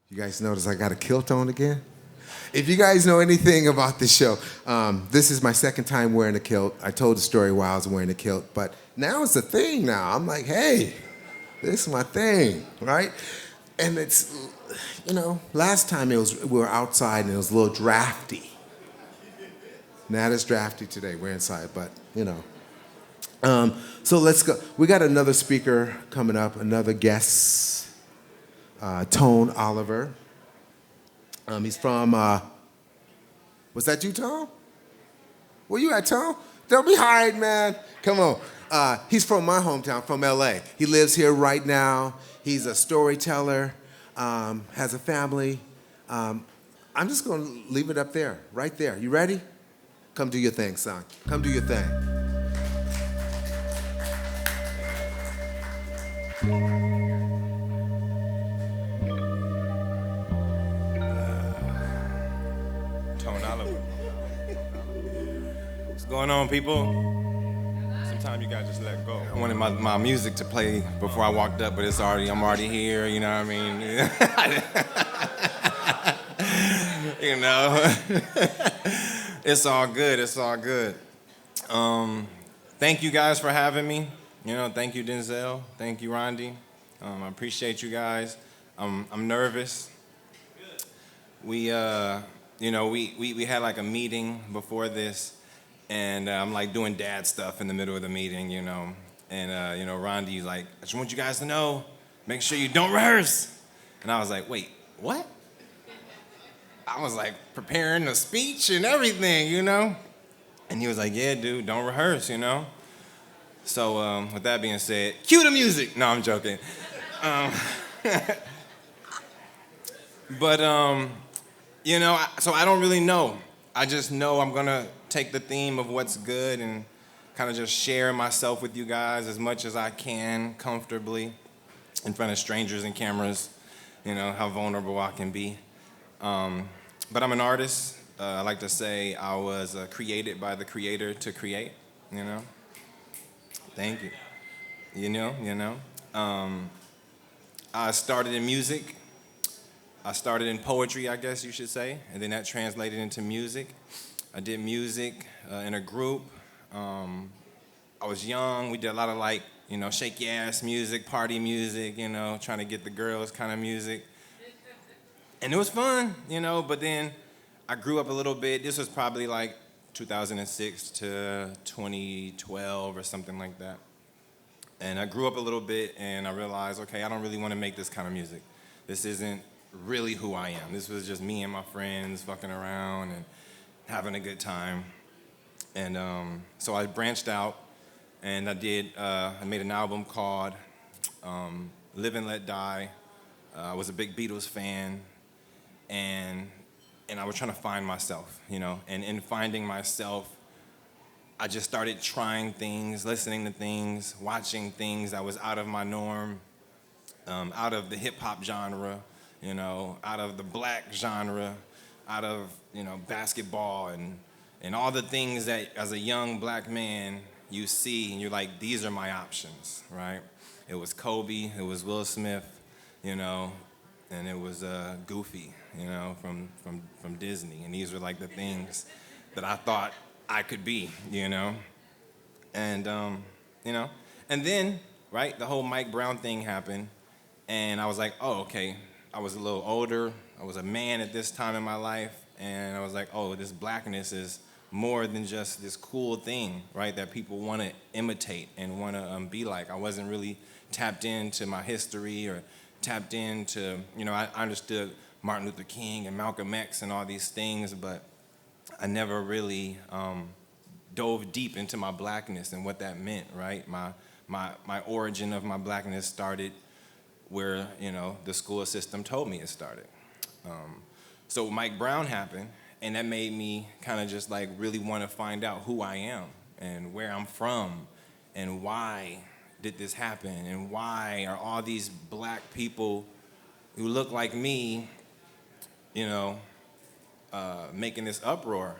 You guys notice I got a kilt on again? If you guys know anything about this show, this is my second time wearing a kilt. I told the story while I was wearing a kilt, but now it's a thing now. I'm like, hey, this is my thing, right? And it's, last time we were outside and it was a little drafty. Not as drafty today, we're inside, but, So let's go. We got another speaker coming up, another guest, Tone Oliver. He's from, was that you, Tone? Where you at, Tone? Don't be hiding, man. Come on. He's from my hometown, from LA. He lives here right now. He's a storyteller, has a family. I'm just going to leave it up there, right there. You ready? Come do your thing, son. Come do your thing. Tone Oliver. What's going on, people? Sometimes you gotta just let go. I wanted my music to play before I walked up, but I'm already here, you know what I mean? You know? It's all good, it's all good. Thank you guys for having me. Thank you, Denzel. Thank you, Rondi. I appreciate you guys. I'm nervous. We had like a meeting before this, and I'm like doing dad stuff in the middle of the meeting, and Rondi's like, I just want you guys to know, make sure you don't rehearse. And I was like, wait, what? I was like preparing a speech and everything, And he was like, yeah, dude, don't rehearse, So with that being said, cue the music. No, I'm joking. But so I don't really know. I just know I'm gonna take the theme of what's good and kind of just share myself with you guys as much as I can comfortably in front of strangers and cameras, how vulnerable I can be. But I'm an artist. I like to say I was created by the creator to create, Thank you. I started in music. I started in poetry, I guess you should say, and then that translated into music. I did music in a group. I was young. We did a lot of shake your ass music, party music, trying to get the girls kind of music. And it was fun, but then I grew up a little bit. This was probably like 2006 to 2012 or something like that. And I grew up a little bit and I realized, okay, I don't really want to make this kind of music. This isn't really who I am. This was just me and my friends fucking around and having a good time. And so I branched out and I made an album called Live and Let Die. I was a big Beatles fan. And I was trying to find myself, and in finding myself, I just started trying things, listening to things, watching things that was out of my norm, out of the hip hop genre, out of the black genre, out of, basketball and all the things that as a young black man you see and you're like, these are my options, right? It was Kobe, it was Will Smith, and it was Goofy, from Disney. And these were like the things that I thought I could be, And, and then, right, the whole Mike Brown thing happened. And I was like, oh, okay. I was a little older. I was a man at this time in my life. And I was like, oh, this blackness is more than just this cool thing, right, that people want to imitate and want to be like. I wasn't really tapped into my history or tapped into, I understood Martin Luther King and Malcolm X and all these things, but I never really dove deep into my blackness and what that meant, right? My origin of my blackness started where, the school system told me it started. So Mike Brown happened, and that made me kind of just like really want to find out who I am and where I'm from and why did this happen and why are all these black people who look like me, making this uproar?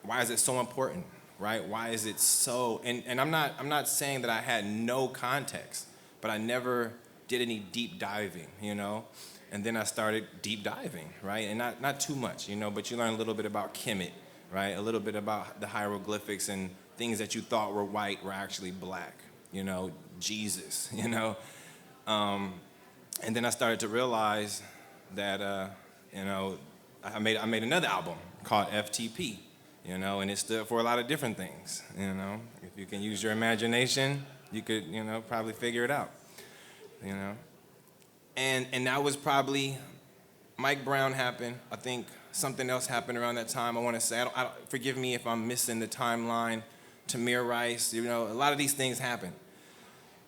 Why is it so important, right? Why is it so? And I'm not saying that I had no context, but I never did any deep diving, And then I started deep diving, right? And not too much, but you learn a little bit about Kemet, right? A little bit about the hieroglyphics and things that you thought were white were actually black, Jesus, And then I started to realize that, I made another album called FTP, and it stood for a lot of different things, If you can use your imagination, you could, probably figure it out, And that was probably, Mike Brown happened. I think something else happened around that time. I want to say, forgive me if I'm missing the timeline. Tamir Rice, a lot of these things happened.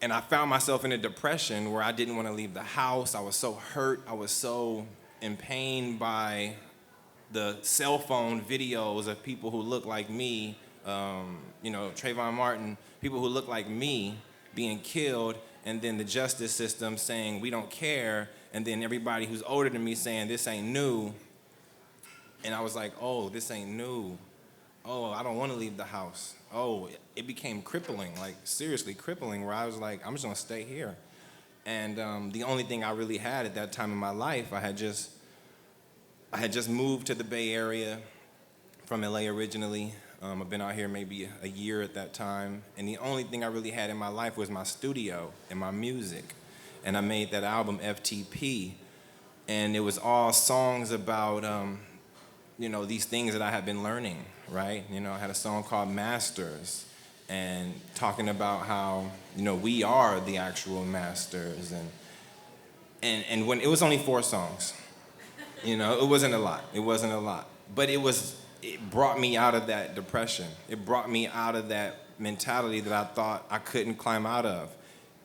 And I found myself in a depression where I didn't want to leave the house. I was so hurt. I was so in pain by the cell phone videos of people who look like me, Trayvon Martin, people who look like me being killed, and then the justice system saying we don't care, and then everybody who's older than me saying this ain't new. And I was like, oh, this ain't new. Oh, I don't want to leave the house. Oh, it became crippling, like seriously crippling, where I was like, I'm just gonna stay here. And the only thing I really had at that time in my life, I had just moved to the Bay Area from LA originally. I've been out here maybe a year at that time, and the only thing I really had in my life was my studio and my music. And I made that album FTP, and it was all songs about these things that I had been learning, right? I had a song called Masters, and talking about how, we are the actual masters, and when it was only 4 songs, it wasn't a lot, but it brought me out of that depression. It brought me out of that mentality that I thought I couldn't climb out of,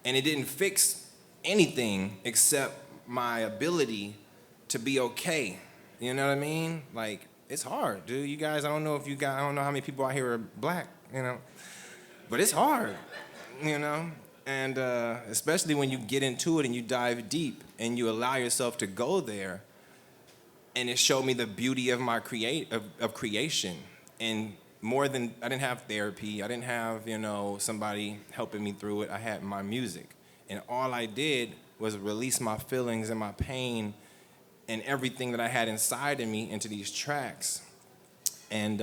and it didn't fix anything except my ability to be okay. You know what I mean? Like, it's hard, dude. You guys, I don't know how many people out here are black, but it's hard, and especially when you get into it and you dive deep and you allow yourself to go there. And it showed me the beauty of my creation. And more than, I didn't have therapy, I didn't have, somebody helping me through it. I had my music. And all I did was release my feelings and my pain and everything that I had inside of me into these tracks. And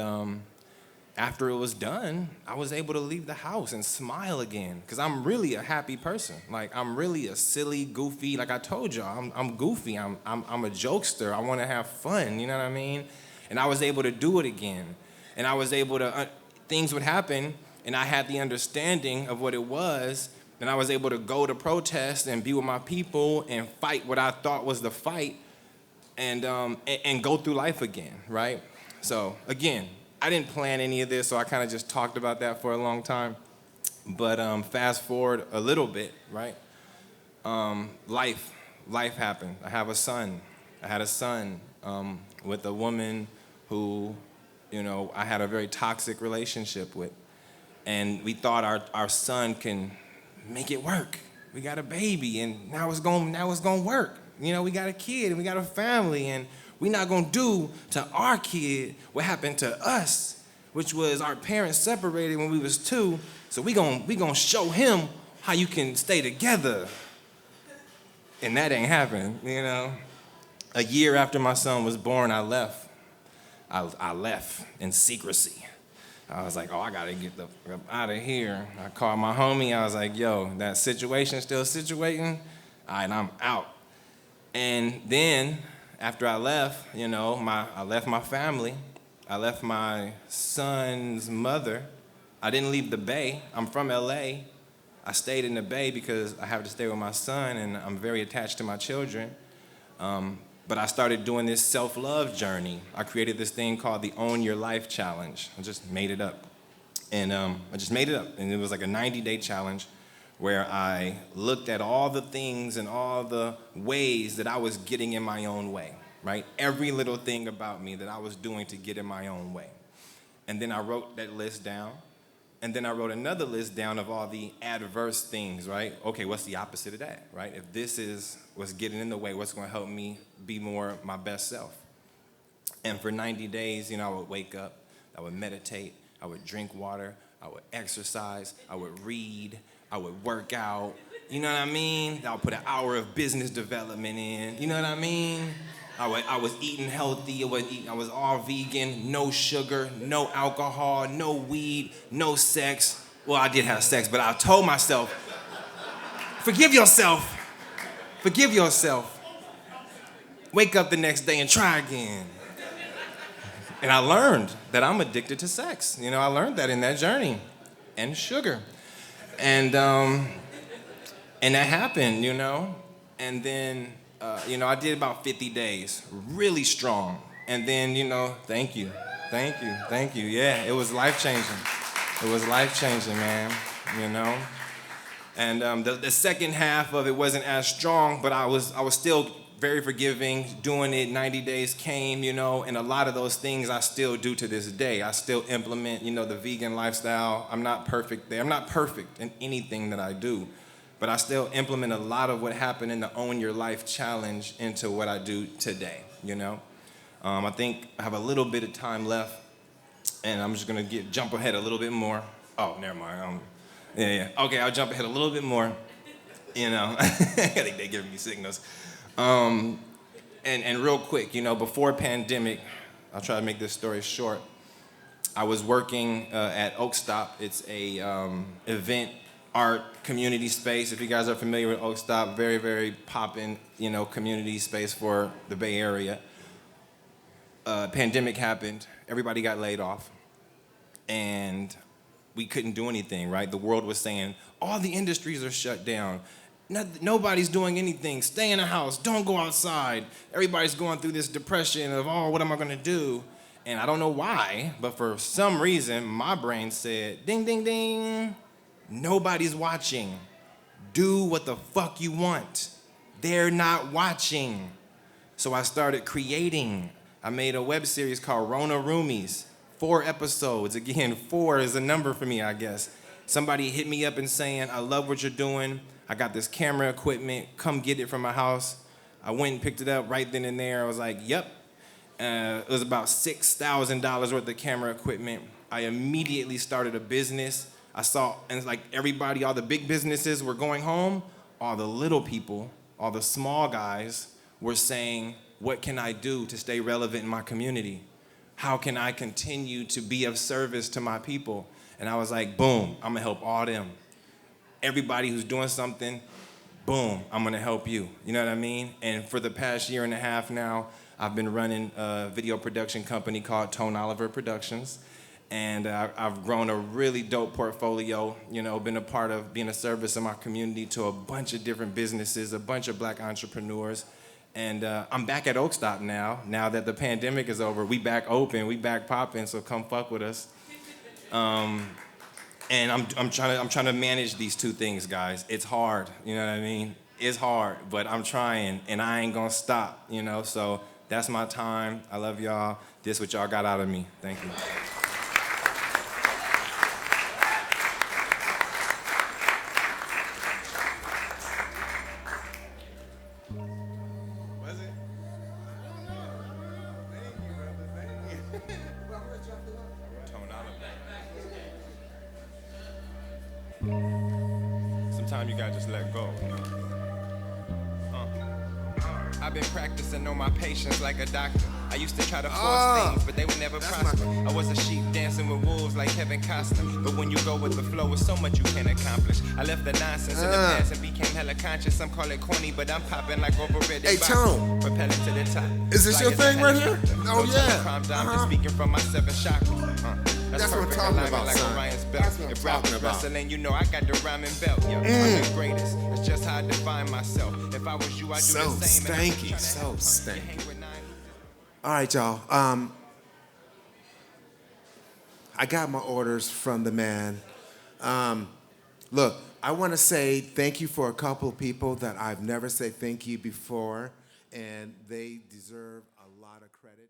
after it was done, I was able to leave the house and smile again, because I'm really a happy person. Like, I'm really a silly, goofy, like I told y'all, I'm goofy, I'm a jokester, I want to have fun, you know what I mean? And I was able to do it again. And I was able to, things would happen, and I had the understanding of what it was, and I was able to go to protest and be with my people and fight what I thought was the fight, and go through life again, right? So, again, I didn't plan any of this, so I kind of just talked about that for a long time. But fast forward a little bit, right? Life happened. I had a son with a woman who, I had a very toxic relationship with. And we thought our son can make it work. We got a baby, and now it's gonna work. We got a kid, and we got a family, and we're not gonna do to our kid what happened to us, which was our parents separated when we was 2. So we gonna show him how you can stay together. And that ain't happened, A year after my son was born, I left. I left in secrecy. I was like, oh, I gotta get the out of here. I called my homie. I was like, yo, that situation still situating? All right, I'm out. And then, after I left, I left my family. I left my son's mother. I didn't leave the Bay. I'm from LA. I stayed in the Bay because I have to stay with my son, and I'm very attached to my children. But I started doing this self-love journey. I created this thing called the Own Your Life Challenge. I just made it up. And it was like a 90-day challenge where I looked at all the things and all the ways that I was getting in my own way, right? Every little thing about me that I was doing to get in my own way. And then I wrote that list down. And then I wrote another list down of all the adverse things, right? Okay, what's the opposite of that, right? If this is what's getting in the way, what's going to help me be more my best self? And for 90 days, I would wake up, I would meditate, I would drink water, I would exercise, I would read, I would work out, You know what I mean? I'll put an hour of business development in. You know what I mean? I was eating healthy. I was all vegan, no sugar, no alcohol, no weed, no sex. Well, I did have sex, but I told myself, forgive yourself. Forgive yourself. Wake up the next day and try again. And I learned that I'm addicted to sex. You know, I learned that in that journey. And sugar. And that happened, you know. And then, I did about 50 days, really strong. And then, thank you. Yeah, it was life-changing. It was life-changing, man, you know. And the second half of it wasn't as strong, but I was still very forgiving. Doing it, 90 days came, and a lot of those things I still do to this day. I still implement, the vegan lifestyle. I'm not perfect there. I'm not perfect in anything that I do, but I still implement a lot of what happened in the Own Your Life Challenge into what I do today, I think I have a little bit of time left, and I'm just gonna jump ahead a little bit more. Oh, never mind. Yeah. Okay, I'll jump ahead a little bit more. I think they're giving me signals. And real quick, before pandemic, I'll try to make this story short. I was working at Oak Stop. It's a event art community space. If you guys are familiar with Oak Stop, very, very poppin', community space for the Bay Area. Pandemic happened. Everybody got laid off. And we couldn't do anything, right? The world was saying, all the industries are shut down. Nobody's doing anything. Stay in the house. Don't go outside. Everybody's going through this depression of, what am I going to do? And I don't know why, but for some reason, my brain said, ding, ding, ding. Nobody's watching. Do what the fuck you want. They're not watching. So I started creating. I made a web series called Rona Roomies. 4 episodes. Again, 4 is a number for me, I guess. Somebody hit me up and saying, I love what you're doing. I got this camera equipment. Come get it from my house. I went and picked it up right then and there. I was like, yep. It was about $6,000 worth of camera equipment. I immediately started a business. I saw, and it's like everybody, all the big businesses were going home. All the little people, all the small guys were saying, what can I do to stay relevant in my community? How can I continue to be of service to my people? And I was like, boom, I'm gonna help all them. Everybody who's doing something, boom, I'm gonna help you. You know what I mean? And for the past year and a half now, I've been running a video production company called Tone Oliver Productions. And I've grown a really dope portfolio, been a part of being a service in my community to a bunch of different businesses, a bunch of black entrepreneurs. And I'm back at Oak Stop now that the pandemic is over. We back open, we back popping, so come fuck with us. And I'm trying to manage these 2 things, guys. It's hard, you know what I mean? It's hard, but I'm trying, and I ain't gonna stop, So that's my time. I love y'all. This what y'all got out of me. Thank you. Was it? I don't know. Thank you, brother. Thank you. Well, I'm gonna drop it up. Tone Oliver. Sometimes you gotta just let go. I've been practicing on my patience like a doctor. I used to try to force things, but they would never prosper. I was a sheep dancing with wolves like Kevin Costner. But when you go with the flow, it's so much you can accomplish. I left the nonsense in the past and became hella conscious. Some call it corny, but I'm popping like overrated. Hey, Tone. Propelling to the top. Is this your thing right here? Oh, yeah. I'm just speaking from my 7 chakras. That's what I'm talking about, like son. That's what I'm talking about. Wrestling, I got the rhyming belt. Yo, I'm the greatest. It's just how I define myself. If I was you, I'd do So the same. stanky, so stanky. All right, y'all. I got my orders from the man. Look, I want to say thank you for a couple of people that I've never said thank you before, and they deserve a lot of credit.